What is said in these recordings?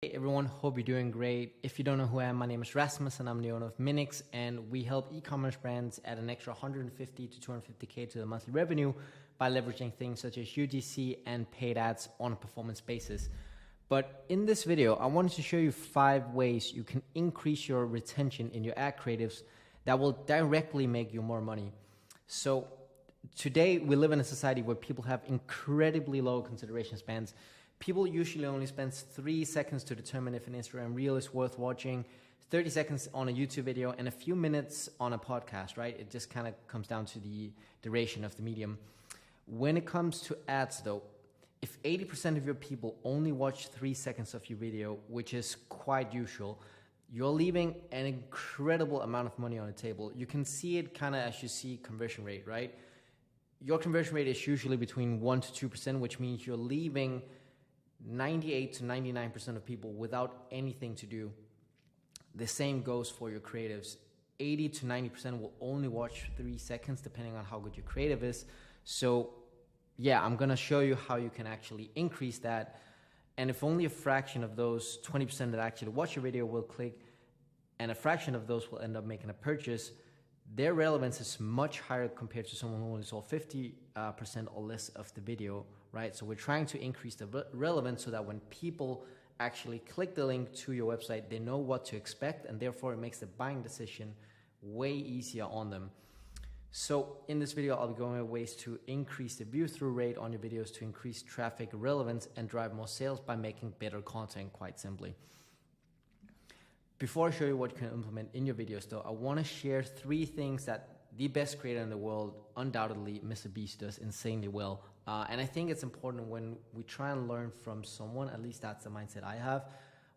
Hey everyone, hope you're doing great. If you don't know who I am, my name is Rasmus and I'm the owner of Minix, and we help e-commerce brands add an extra 150 to 250K to the monthly revenue by leveraging things such as UGC and paid ads on a performance basis. But in this video, I wanted to show you 5 ways you can increase your retention in your ad creatives that will directly make you more money. So today we live in a society where people have incredibly low consideration spans. People usually only spend 3 seconds to determine if an Instagram reel is worth watching, 30 seconds on a YouTube video, and a few minutes on a podcast, right? It just kind of comes down to the duration of the medium. When it comes to ads though, if 80% of your people only watch 3 seconds of your video, which is quite usual, you're leaving an incredible amount of money on the table. You can see it kind of as you see conversion rate, right? Your conversion rate is usually between 1 to 2%, which means you're leaving 98 to 99% of people without anything to do. The same goes for your creatives. 80 to 90% will only watch 3 seconds depending on how good your creative is. So yeah, I'm gonna show you how you can actually increase that. And if only a fraction of those 20% that actually watch your video will click, and a fraction of those will end up making a purchase, their relevance is much higher compared to someone who only saw 50% or less of the video, right? So we're trying to increase the relevance so that when people actually click the link to your website, they know what to expect, and therefore it makes the buying decision way easier on them. So in this video, I'll be going over ways to increase the view-through rate on your videos to increase traffic relevance and drive more sales by making better content, quite simply. Before I show you what you can implement in your videos though, I want to share 3 things that the best creator in the world, undoubtedly Mr. Beast, does insanely well. And I think it's important when we try and learn from someone, at least that's the mindset I have.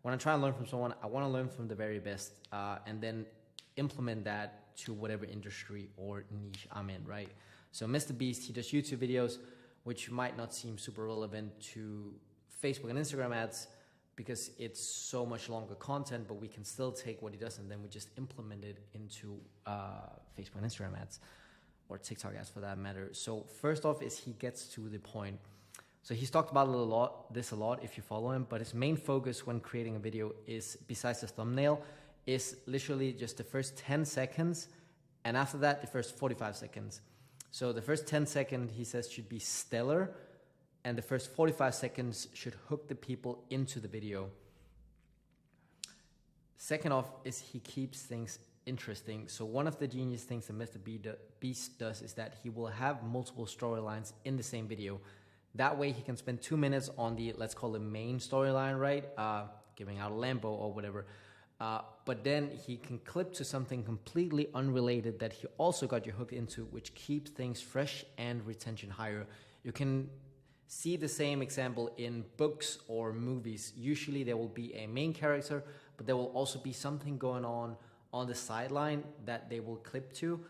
When I try and learn from someone, I want to learn from the very best and then implement that to whatever industry or niche I'm in, right? So Mr. Beast, he does YouTube videos, which might not seem super relevant to Facebook and Instagram ads, because it's so much longer content, but we can still take what he does and then we just implement it into Facebook and Instagram ads, or TikTok ads for that matter. So first off is he gets to the point. So he's talked about this a lot if you follow him, but his main focus when creating a video is, besides the thumbnail, is literally just the first 10 seconds, and after that, the first 45 seconds. So the first 10 seconds, he says, should be stellar, and the first 45 seconds should hook the people into the video. Second off is he keeps things interesting. So one of the genius things that Mr. Beast does is that he will have multiple storylines in the same video. That way he can spend 2 minutes on the, let's call it main storyline, right? Giving out a Lambo or whatever. But then he can clip to something completely unrelated that he also got you hooked into, which keeps things fresh and retention higher. You can see the same example in books or movies. Usually there will be a main character, but there will also be something going on the sideline that they will clip to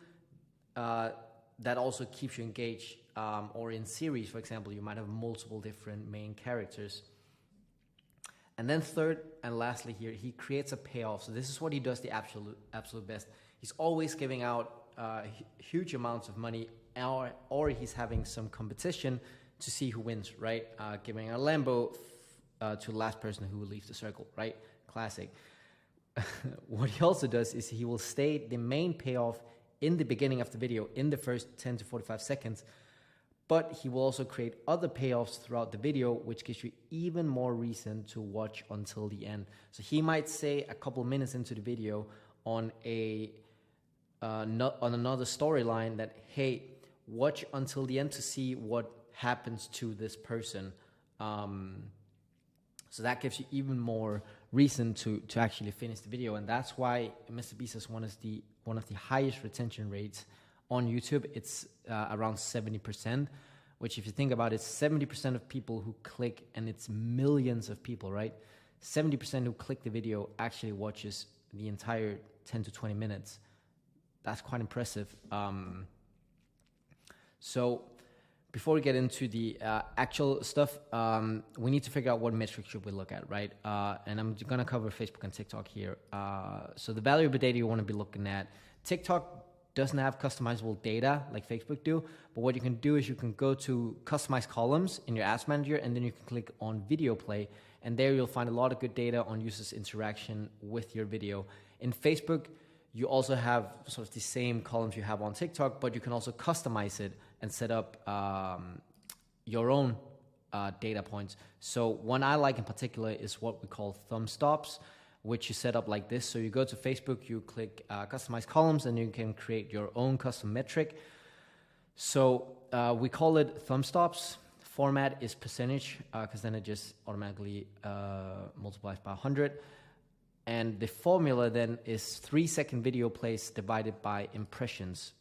that also keeps you engaged. Or in series, for example, you might have multiple different main characters. And then third and lastly here, he creates a payoff. So this is what he does the absolute best. He's always giving out huge amounts of money, or he's having some competition to see who wins, right? Giving a Lambo to the last person who will leave the circle, right? Classic. What he also does is he will state the main payoff in the beginning of the video, in the first 10 to 45 seconds, but he will also create other payoffs throughout the video, which gives you even more reason to watch until the end. So he might say a couple minutes into the video on another storyline that, hey, watch until the end to see what happens to this person. So that gives you even more reason to actually finish the video, and that's why Mr. Beast has one of the highest retention rates on YouTube. It's around 70%, which if you think about it, 70% of people who click, and it's millions of people, right? 70% who click the video actually watches the entire 10 to 20 minutes. That's quite impressive. So before we get into the actual stuff, we need to figure out what metrics should we look at, right? And I'm going to cover Facebook and TikTok here. So the valuable data you want to be looking at. TikTok doesn't have customizable data like Facebook do, but what you can do is you can go to customize columns in your ads manager, and then you can click on video play, And there you'll find a lot of good data on users' interaction with your video. In Facebook, you also have sort of the same columns you have on TikTok, but you can also customize it and set up your own data points. So one I like in particular is what we call thumb stops, which you set up like this. So you go to Facebook, you click customize columns, and you can create your own custom metric. So we call it thumb stops. Format is percentage, because then it just automatically multiplies by 100. And the formula then is 3-second video plays divided by impressions.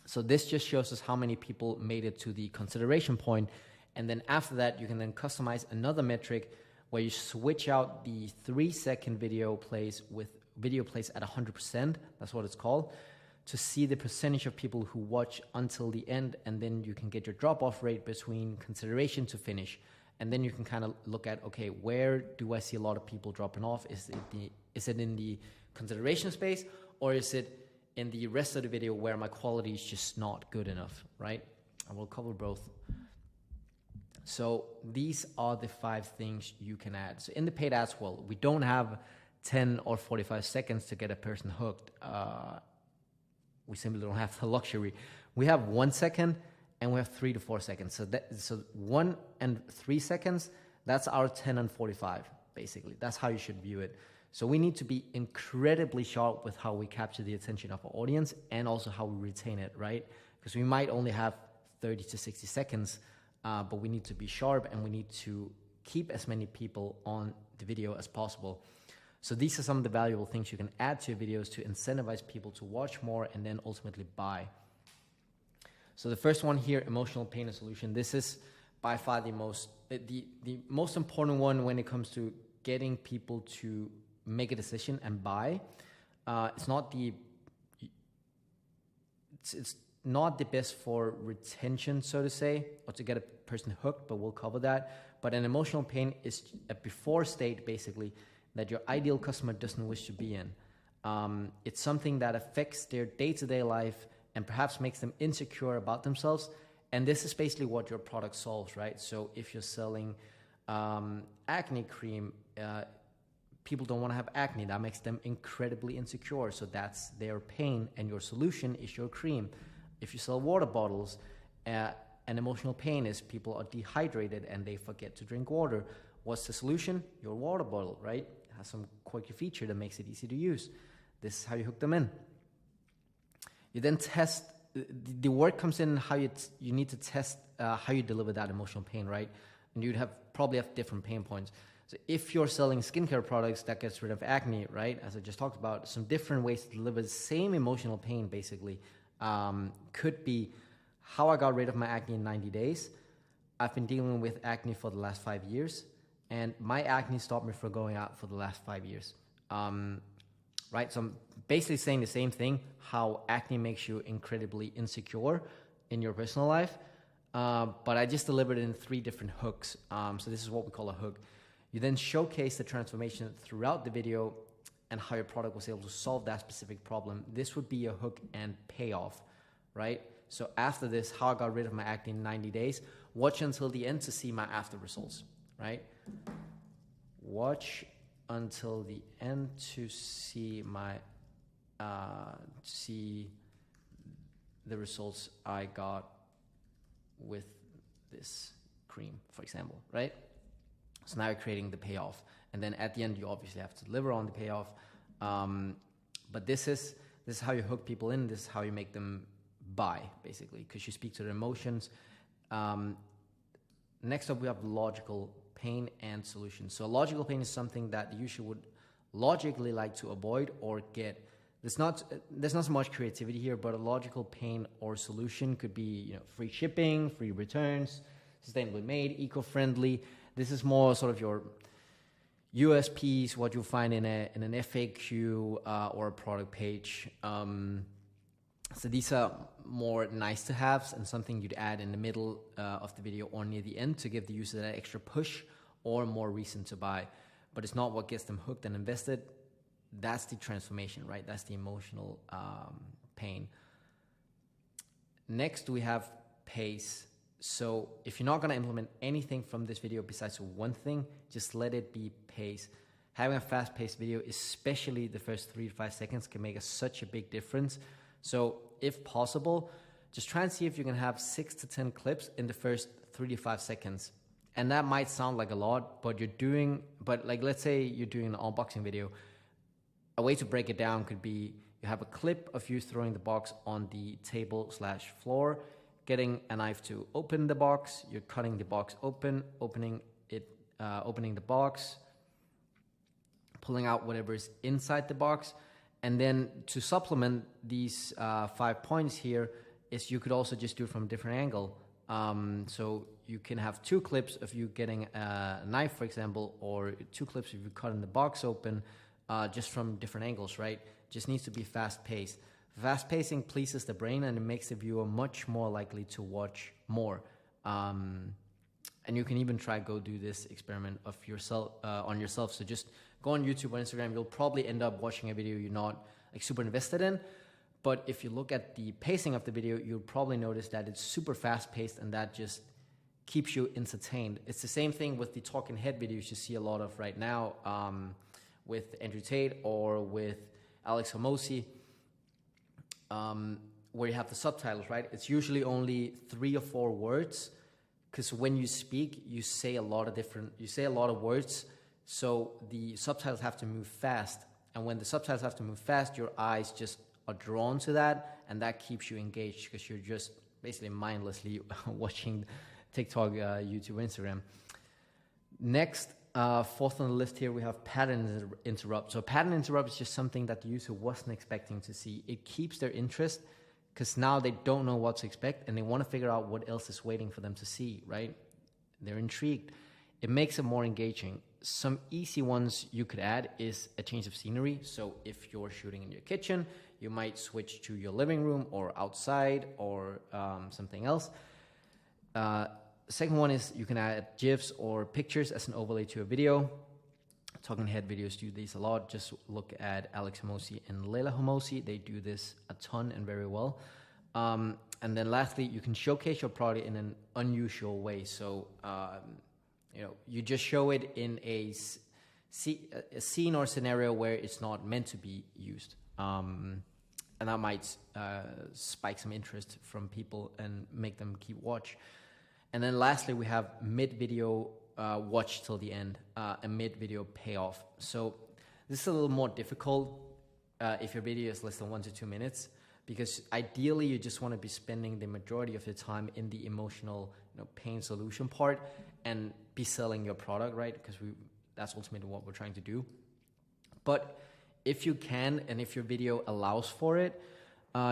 So this just shows us how many people made it to the consideration point. And then after that, you can then customize another metric where you switch out the 3-second video plays with video plays at 100%. That's what it's called, to see the percentage of people who watch until the end. And then you can get your drop-off rate between consideration to finish. And then you can kind of look at, okay, where do I see a lot of people dropping off? Is it in the consideration space, or is it in the rest of the video where my quality is just not good enough, right? I will cover both. So these are the 5 things you can add. So in the paid ads world, we don't have 10 or 45 seconds to get a person hooked. We simply don't have the luxury. We have 1 second, and we have 3 to 4 seconds. So 1 and 3 seconds, that's our 10 and 45, basically. That's how you should view it. So we need to be incredibly sharp with how we capture the attention of our audience, and also how we retain it, right? Because we might only have 30 to 60 seconds, but we need to be sharp, and we need to keep as many people on the video as possible. So these are some of the valuable things you can add to your videos to incentivize people to watch more and then ultimately buy. So the first one here, emotional pain and solution. This is by far the most important one when it comes to getting people to make a decision and buy. It's not the best for retention, so to say, or to get a person hooked, but we'll cover that. But an emotional pain is a before state, basically, that your ideal customer doesn't wish to be in. It's something that affects their day-to-day life and perhaps makes them insecure about themselves. And this is basically what your product solves, right? So if you're selling acne cream, people don't want to have acne. That makes them incredibly insecure. So that's their pain, and your solution is your cream. If you sell water bottles, an emotional pain is people are dehydrated and they forget to drink water. What's the solution? Your water bottle, right? It has some quirky feature that makes it easy to use. This is how you hook them in. You then test, the work comes in how you need to test how you deliver that emotional pain, right? And you'd probably have different pain points. So if you're selling skincare products that gets rid of acne, right, as I just talked about, some different ways to deliver the same emotional pain, basically, could be how I got rid of my acne in 90 days. I've been dealing with acne for the last 5 years, and my acne stopped me from going out for the last 5 years. Right? So I'm basically saying the same thing, how acne makes you incredibly insecure in your personal life. But I just delivered it in 3 different hooks. So this is what we call a hook. You then showcase the transformation throughout the video and how your product was able to solve that specific problem. This would be a hook and payoff, right? So after this, how I got rid of my acne in 90 days, watch until the end to see my after results, right? Watch until the end to see my see the results I got with this cream, for example, right? So now you're creating the payoff, and then at the end you obviously have to deliver on the payoff. But this is how you hook people in. This is how you make them buy, basically, because you speak to their emotions. Next up, we have logical pain and solution. So a logical pain is something that the user would logically like to avoid or get. There's not so much creativity here, but a logical pain or solution could be, free shipping, free returns, sustainably made, eco-friendly. This is more sort of your USPs, what you'll find in an FAQ or a product page. So these are more nice to haves and something you'd add in the middle of the video or near the end to give the user that extra push or more reason to buy. But it's not what gets them hooked and invested. That's the transformation, right? That's the emotional pain. Next, we have pace So if you're not going to implement anything from this video besides one thing, just let it be pace. Having a fast-paced video, especially the first 3 to 5 seconds, can make such a big difference. So if possible, just try and see if you can have 6 to 10 clips in the first 3 to 5 seconds. And that might sound like a lot, but like let's say you're doing an unboxing video. A way to break it down could be you have a clip of you throwing the box on the table/floor, getting a knife to open the box, you're cutting the box open, opening the box, pulling out whatever is inside the box. And then to supplement these 5 points here is you could also just do it from a different angle. So you can have 2 clips of you getting a knife, for example, or 2 clips of you cutting the box open, just from different angles, right? Just needs to be fast-paced. Fast pacing pleases the brain and it makes the viewer much more likely to watch more. And you can even try go do this experiment of yourself on yourself. So just go on YouTube or Instagram. You'll probably end up watching a video you're not like super invested in. But if you look at the pacing of the video, you'll probably notice that it's super fast paced and that just keeps you entertained. It's the same thing with the talking head videos you see a lot of right now with Andrew Tate or with Alex Hormozi. Where you have the subtitles, right? It's usually only 3 or 4 words, because when you speak, you say a lot of words, so the subtitles have to move fast. And when the subtitles have to move fast, your eyes just are drawn to that, and that keeps you engaged because you're just basically mindlessly watching TikTok, YouTube, Instagram. Next, fourth on the list here, we have pattern interrupt. So pattern interrupt is just something that the user wasn't expecting to see. It keeps their interest because now they don't know what to expect and they want to figure out what else is waiting for them to see, right? They're intrigued. It makes it more engaging. Some easy ones you could add is a change of scenery. So if you're shooting in your kitchen, you might switch to your living room or outside or something else. Second one is you can add GIFs or pictures as an overlay to a video. Talking head videos do these a lot. Just look at Alex Hormozi and Leila Hormozi. They do this a ton and very well. And then lastly, you can showcase your product in an unusual way. So, you just show it in a scene or scenario where it's not meant to be used. And that might spike some interest from people and make them keep watch. And then lastly, we have mid-video watch till the end, a mid-video payoff. So this is a little more difficult if your video is less than 1 to 2 minutes, because ideally you just want to be spending the majority of your time in the emotional pain solution part and be selling your product, right? Because that's ultimately what we're trying to do. But if you can, and if your video allows for it,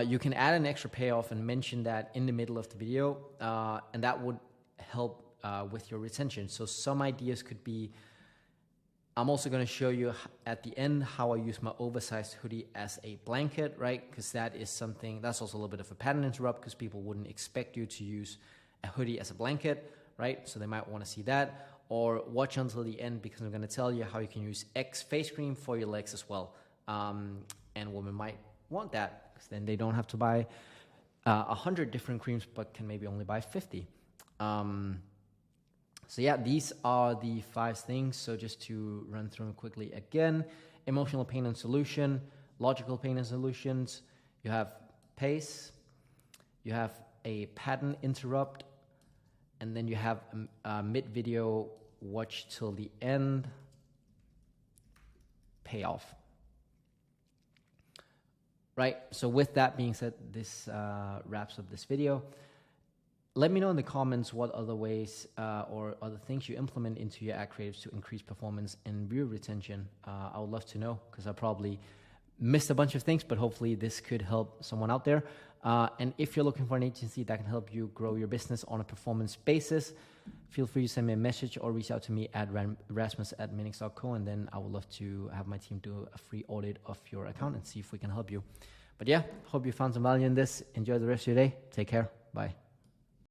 you can add an extra payoff and mention that in the middle of the video, and that would help with your retention. So some ideas could be, I'm also going to show you at the end how I use my oversized hoodie as a blanket, right? Because that is something, that's also a little bit of a pattern interrupt because people wouldn't expect you to use a hoodie as a blanket, right? So they might want to see that. Or watch until the end because I'm going to tell you how you can use X face cream for your legs as well. And women might want that because then they don't have to buy 100 different creams, but can maybe only buy 50. So yeah, these are the 5 things. So just to run through them quickly again: emotional pain and solution, logical pain and solutions. You have pace, you have a pattern interrupt, and then you have a mid-video watch till the end payoff. Right, so with that being said, this wraps up this video. Let me know in the comments what other ways or other things you implement into your ad creatives to increase performance and viewer retention. I would love to know because I probably missed a bunch of things, but hopefully this could help someone out there. And if you're looking for an agency that can help you grow your business on a performance basis, feel free to send me a message or reach out to me at rasmus@minix.co, and then I would love to have my team do a free audit of your account and see if we can help you. But yeah, hope you found some value in this. Enjoy the rest of your day. Take care. Bye.